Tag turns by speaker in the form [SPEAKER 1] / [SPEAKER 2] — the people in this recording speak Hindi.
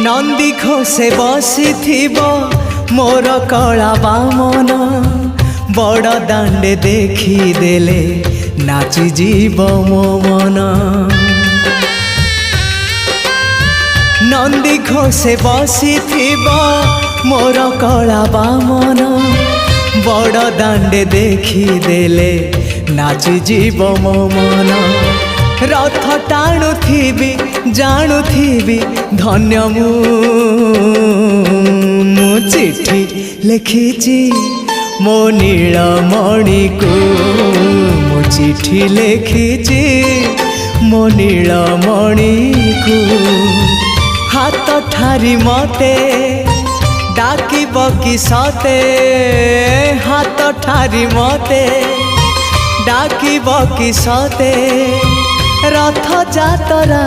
[SPEAKER 1] नंदी घोषे बसी मोर कला बामन बड़ दांडे देखी देले नाची जीव मो मन। नंदी घोषे बसी मोर कला बामन बड़ दांडे देखी देले नाची जीव मो मन। रथ टाणुथिबी जाणुथिबी धन्य मु चिट्ठी लिखिची मो नीलमणि को मु चिट्ठी लिखिची मो नीलमणि को। हाथ ठारी मते डाकिब कि सते हाथ ठारी मते डाकिब कि सते रथ जातरा।